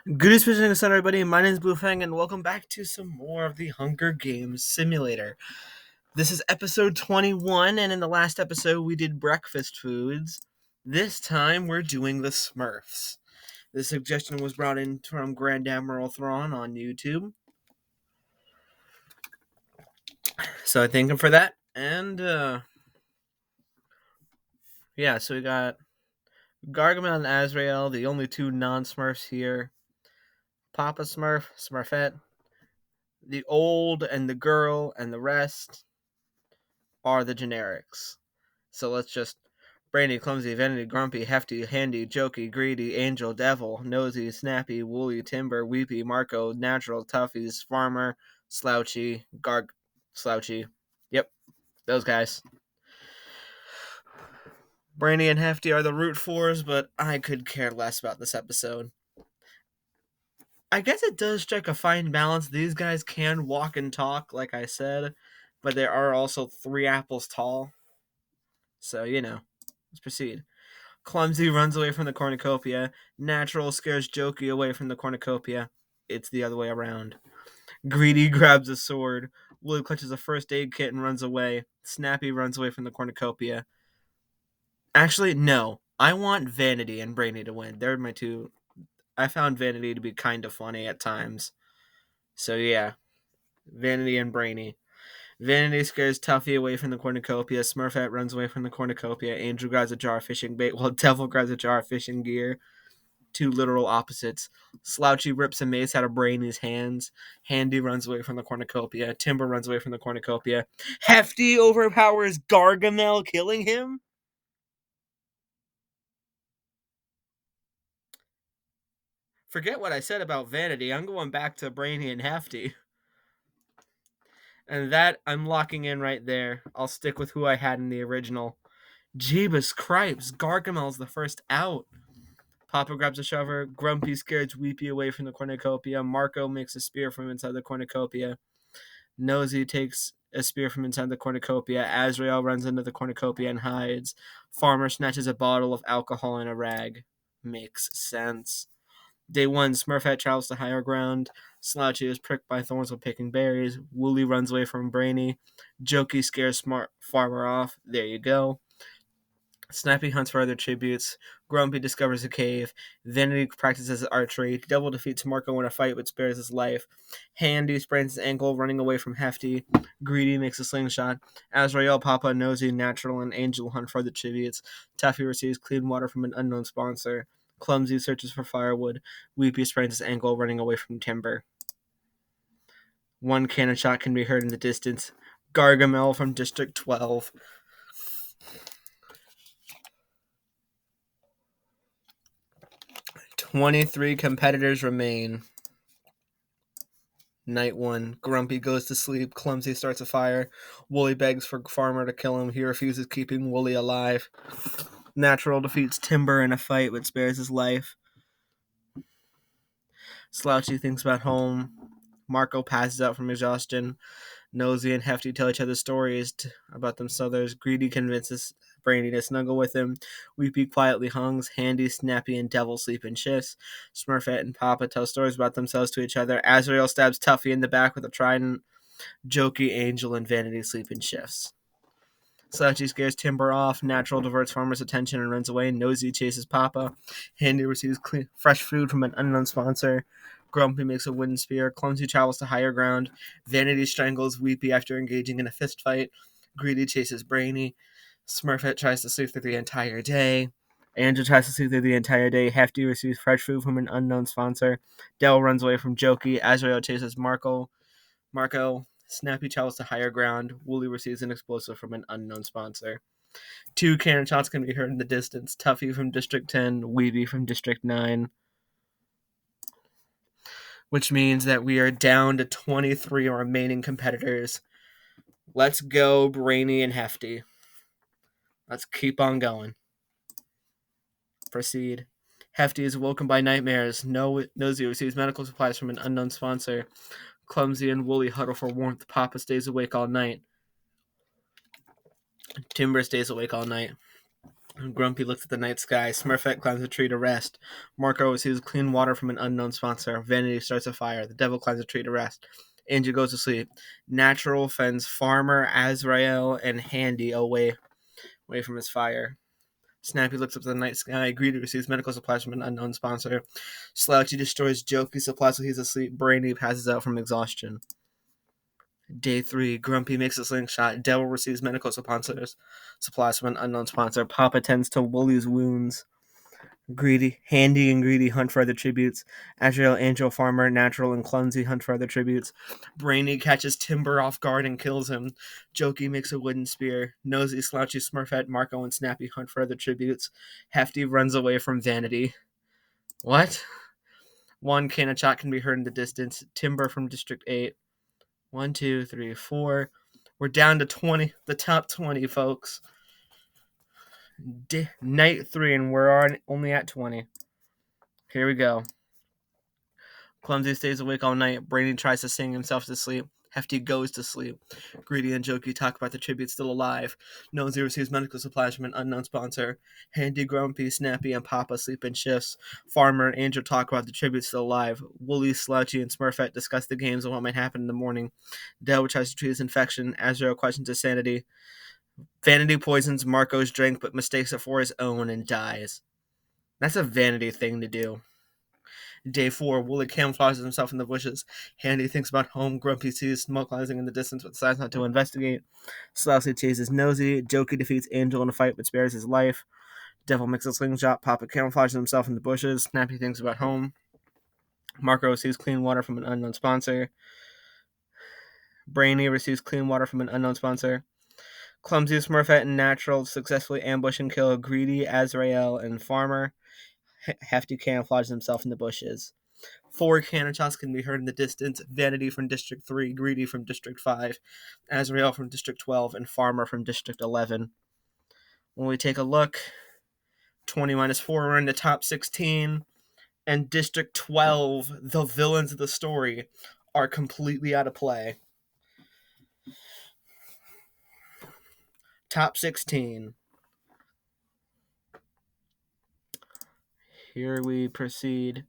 Good evening, everybody. My name is Blue Fang, and welcome back to some more of the Hunger Games Simulator. This is episode 21, and in the last episode, we did breakfast foods. This time, we're doing the Smurfs. The suggestion was brought in from Grand Admiral Thrawn on YouTube, so I thank him for that. And yeah, so we got Gargamel and Azrael, the only two non-Smurfs here. Papa Smurf, Smurfette, the old and the girl, and the rest are the generics. So let's just Brainy, Clumsy, Vanity, Grumpy, Hefty, Handy, Jokey, Greedy, Angel, Devil, Nosy, Snappy, Woolly, Timber, Weepy, Marco, Natural, Toughies, Farmer, Slouchy, Slouchy. Yep, those guys. Brainy and Hefty are the root fours, but I could care less about this episode. I guess it does strike a fine balance. These guys can walk and talk, like I said, but they are also 3 apples tall. So, let's proceed. Clumsy runs away from the cornucopia. Natural scares Jokey away from the cornucopia. It's the other way around. Greedy grabs a sword. Woolly clutches a first aid kit and runs away. Snappy runs away from the cornucopia. Actually, no. I want Vanity and Brainy to win. They're my two. I found Vanity to be kind of funny at times. So yeah, Vanity and Brainy. Vanity scares Tuffy away from the cornucopia. Smurfette runs away from the cornucopia. Angel grabs a jar of fishing bait while Devil grabs a jar of fishing gear. Two literal opposites. Slouchy rips a mace out of Brainy's hands. Handy runs away from the cornucopia. Timber runs away from the cornucopia. Hefty overpowers Gargamel, killing him. Forget what I said about Vanity. I'm going back to Brainy and Hefty. And that I'm locking in right there. I'll stick with who I had in the original. Jeebus Cripes. Gargamel's the first out. Papa grabs a shovel. Grumpy scares Weepy away from the cornucopia. Marco makes a spear from inside the cornucopia. Nosy takes a spear from inside the cornucopia. Azrael runs into the cornucopia and hides. Farmer snatches a bottle of alcohol and a rag. Makes sense. Day 1, Smurfette travels to higher ground. Slouchy is pricked by thorns while picking berries. Woolly runs away from Brainy. Jokey scares Smart Farmer off. There you go. Snappy hunts for other tributes. Grumpy discovers a cave. Vanity practices archery. Devil defeats Marco in a fight but spares his life. Handy sprains his ankle running away from Hefty. Greedy makes a slingshot. Azrael, Papa, Nosy, Natural, and Angel hunt for other tributes. Taffy receives clean water from an unknown sponsor. Clumsy searches for firewood. Weepy sprains his ankle running away from Timber. One cannon shot can be heard in the distance. Gargamel from District 12. 23 competitors remain. Night 1. Grumpy goes to sleep. Clumsy starts a fire. Woolly begs for Farmer to kill him. He refuses, keeping Woolly alive. Natural defeats Timber in a fight but spares his life. Slouchy thinks about home. Marco passes out from exhaustion. Nosy and Hefty tell each other stories about themselves. Greedy convinces Brainy to snuggle with him. Weepy quietly hungs. Handy, Snappy, and Devil sleep in shifts. Smurfette and Papa tell stories about themselves to each other. Azrael stabs Tuffy in the back with a trident. Jokey, Angel, and Vanity sleep in shifts. Slouchy scares Timber off. Natural diverts Farmer's attention and runs away. Nosy chases Papa. Handy receives fresh food from an unknown sponsor. Grumpy makes a wooden spear. Clumsy travels to higher ground. Vanity strangles Weepy after engaging in a fist fight. Greedy chases Brainy. Smurfette tries to sleep through the entire day. Angel tries to sleep through the entire day. Hefty receives fresh food from an unknown sponsor. Dell runs away from Jokey. Azrael chases Marco. Snappy travels to higher ground. Woolly receives an explosive from an unknown sponsor. 2 cannon shots can be heard in the distance. Tuffy from District 10, Weeby from District 9. Which means that we are down to 23 remaining competitors. Let's go, Brainy and Hefty. Let's keep on going. Proceed. Hefty is woken by nightmares. Nosy receives medical supplies from an unknown sponsor. Clumsy and Woolly huddle for warmth. Papa stays awake all night. Timber stays awake all night. Grumpy looks at the night sky. Smurfette climbs a tree to rest. Marco receives clean water from an unknown sponsor. Vanity starts a fire. The devil climbs a tree to rest. Angel goes to sleep. Natural fends Farmer, Azrael, and Handy away from his fire. Snappy looks up at the night sky. Greedy receives medical supplies from an unknown sponsor. Slouchy destroys Jokey supplies while he's asleep. Brainy passes out from exhaustion. Day 3, Grumpy makes a slingshot. Devil receives medical supplies from an unknown sponsor. Papa tends to Woolly's wounds. Handy and Greedy hunt for other tributes. Azrael, Angel, Farmer, Natural, and Clumsy hunt for other tributes. Brainy catches Timber off guard and kills him. Jokey makes a wooden spear. Nosy, Slouchy, Smurfette, Marco, and Snappy hunt for other tributes. Hefty runs away from Vanity. What? One cannon shot can be heard in the distance. Timber from District 8. 1, 2, 3, 4. We're down to 20. The top 20, folks. Night 3, and we're only at 20. Here we go. Clumsy stays awake all night. Brainy tries to sing himself to sleep. Hefty goes to sleep. Greedy and Jokey talk about the tribute still alive. Nosy receives medical supplies from an unknown sponsor. Handy, Grumpy, Snappy, and Papa sleep in shifts. Farmer and Angel talk about the tribute still alive. Woolly, Slouchy, and Smurfette discuss the games and what might happen in the morning. Del tries to treat his infection. Azrael questions his sanity. Vanity poisons Marco's drink but mistakes it for his own and dies. That's a Vanity thing to do. Day 4, Wooly camouflages himself in the bushes. Handy thinks about home. Grumpy sees smoke rising in the distance but decides not to investigate. Slouchy chases Nosy. Jokey defeats Angel in a fight but spares his life. Devil makes a slingshot. Papa camouflages himself in the bushes. Snappy thinks about home. Marco receives clean water from an unknown sponsor. Brainy receives clean water from an unknown sponsor. Clumsy, Smurfette, and Natural successfully ambush and kill Greedy, Azrael, and Farmer. Hefty camouflages himself in the bushes. 4 cannon shots can be heard in the distance. Vanity from District 3, Greedy from District 5, Azrael from District 12, and Farmer from District 11. When we take a look, 20 minus 4, we're in the top 16. And District 12, the villains of the story, are completely out of play. Top 16. Here we proceed.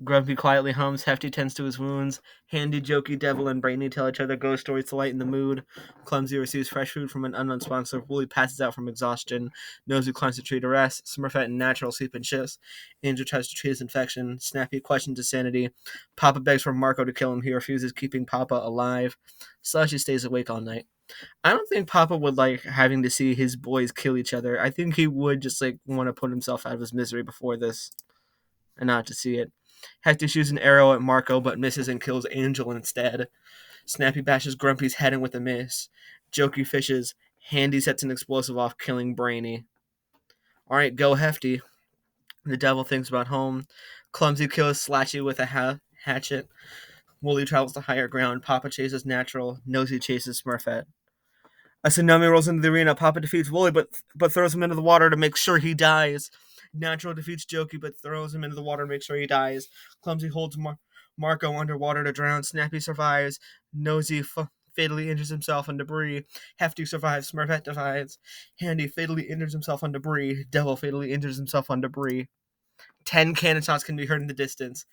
Grumpy quietly hums. Hefty tends to his wounds. Handy, Jokey, Devil, and Brainy tell each other ghost stories to lighten the mood. Clumsy receives fresh food from an unknown sponsor. Woolly passes out from exhaustion. Nosy climbs a tree to rest. Smurfette and Natural sleep in shifts. Angel tries to treat his infection. Snappy questions his sanity. Papa begs for Marco to kill him. He refuses, keeping Papa alive. Slushy stays awake all night. I don't think Papa would like having to see his boys kill each other. I think he would just like want to put himself out of his misery before this and not to see it. Hefty shoots an arrow at Marco but misses and kills Angel instead. Snappy bashes Grumpy's head in with a miss. Jokey fishes. Handy sets an explosive off, killing Brainy. Alright, go Hefty. The devil thinks about home. Clumsy kills Slatchy with a hatchet. Woolly travels to higher ground. Papa chases Natural. Nosy chases Smurfette. A tsunami rolls into the arena. Papa defeats Wooly, but throws him into the water to make sure he dies. Natural defeats Jokey, but throws him into the water to make sure he dies. Clumsy holds Marco underwater to drown. Snappy survives. Nosy fatally injures himself on debris. Hefty survives. Smurfette divides. Handy fatally injures himself on debris. Devil fatally injures himself on debris. 10 cannon shots can be heard in the distance.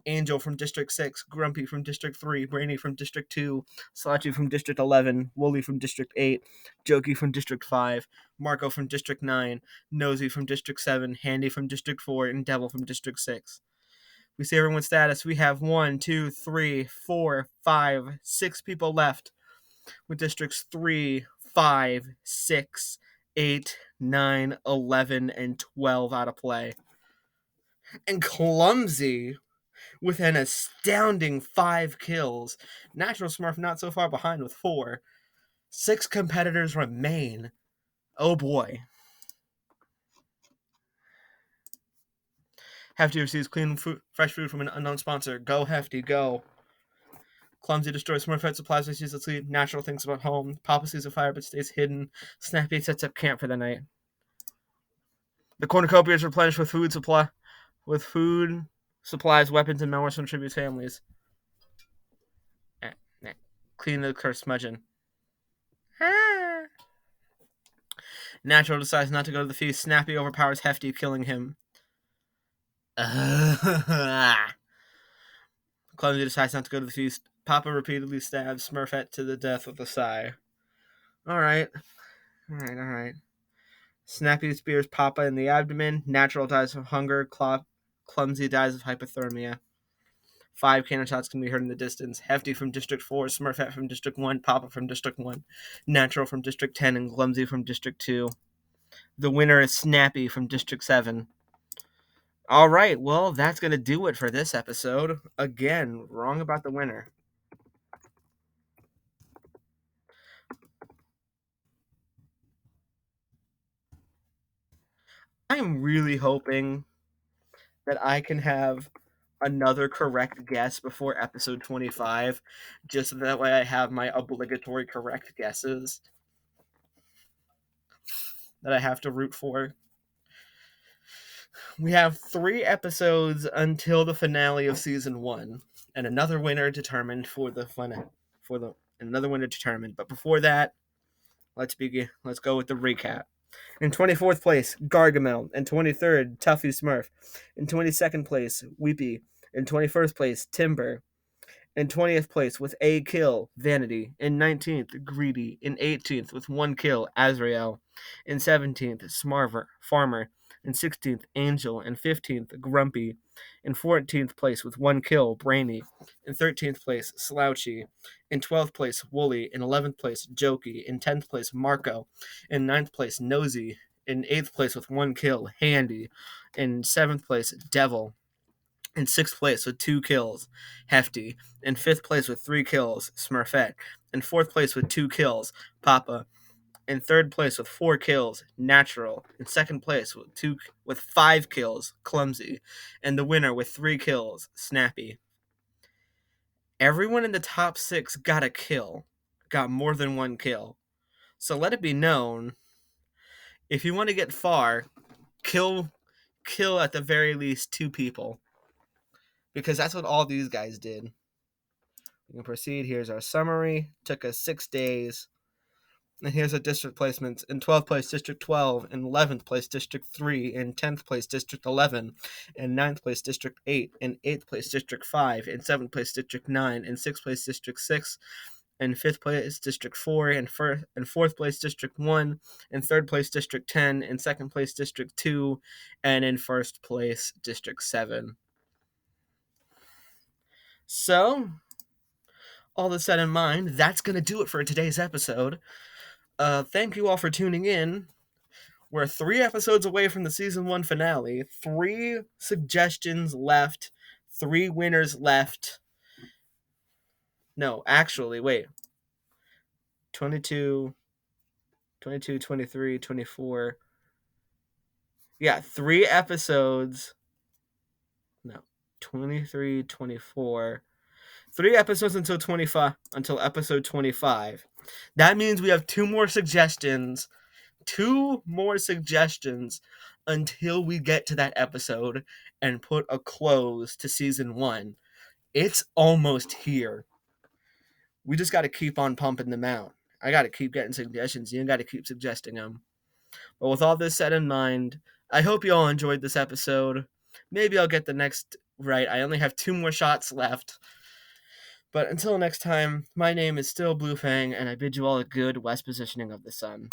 Angel from District 6, Grumpy from District 3, Brainy from District 2, Slouchy from District 11, Woolly from District 8, Jokey from District 5, Marco from District 9, Nosy from District 7, Handy from District 4, and Devil from District 6. We see everyone's status. We have 1, 2, 3, 4, 5, 6 people left with Districts 3, 5, 6, 8, 9, 11, and 12 out of play. And Clumsy with an astounding 5 kills. Natural Smurf not so far behind with 4. 6 competitors remain. Oh boy. Hefty receives fresh food from an unknown sponsor. Go Hefty, go. Clumsy destroys Smurfette supplies as she's asleep. Natural thinks about home. Papa sees a fire but stays hidden. Snappy sets up camp for the night. The cornucopia is replenished with food, supplies, weapons, and memoirs from tribute families. Clean the cursed smudging. Natural decides not to go to the feast. Snappy overpowers Hefty, killing him. Clumsy decides not to go to the feast. Papa repeatedly stabs Smurfette to the death with a sigh. Alright. Snappy spears Papa in the abdomen. Natural dies of hunger. Clumsy dies of hypothermia. 5 cannon shots can be heard in the distance. Hefty from District 4, Smurfette from District 1, Papa from District 1, Natural from District 10, and Clumsy from District 2. The winner is Snappy from District 7. All right, well, that's going to do it for this episode. Again, wrong about the winner. I'm really hoping that I can have another correct guess before episode 25, just so that way I have my obligatory correct guesses that I have to root for. We have 3 episodes until the finale of season 1, and another winner determined for the another winner determined. But before that, let's go with the recap. In 24th place, Gargamel. In 23rd, Tuffy Smurf. In 22nd place, Weepy. In 21st place, Timber. In 20th place, with a kill, Vanity. In 19th, Greedy. In 18th, with 1 kill, Azrael. In 17th, Farmer. In 16th, Angel. In 15th, Grumpy. In 14th place, with 1 kill, Brainy. In 13th place, Slouchy. In 12th place, Wooly. In 11th place, Jokey. In 10th place, Marco. In 9th place, Nosy. In 8th place, with 1 kill, Handy. In 7th place, Devil. In 6th place with 2 kills, Hefty. In 5th place with 3 kills, Smurfette. In 4th place with 2 kills, Papa. In 3rd place with 4 kills, Natural. In 2nd place with 5 kills, Clumsy. And the winner with 3 kills, Snappy. Everyone in the top 6 got a kill, got more than 1 kill. So let it be known, if you want to get far, kill at the very least 2 people. Because that's what all these guys did. We can proceed. Here's our summary. Took us 6 days. And here's our district placements. In 12th place, District 12. In 11th place, District 3. In 10th place, District 11. In 9th place, District 8. In 8th place, District 5. In 7th place, District 9. In 6th place, District 6. In 5th place, District 4. In 4th place, District 1. In 3rd place, District 10. In 2nd place, District 2. And in 1st place, District 7. So, all this set in mind, that's going to do it for today's episode. Thank you all for tuning in. We're 3 episodes away from the season 1 finale. 3 suggestions left. 3 winners left. No, actually, wait. 22, 23, 24. Yeah, 3 episodes. No, 23, 24. 3 episodes until episode 25. That means we have 2 more suggestions. 2 more suggestions until we get to that episode and put a close to season 1. It's almost here. We just got to keep on pumping them out. I got to keep getting suggestions. You got to keep suggesting them. But with all this set in mind, I hope you all enjoyed this episode. Maybe I'll get the next right. I only have 2 more shots left. But until next time, my name is still Blue Fang, and I bid you all a good west positioning of the sun.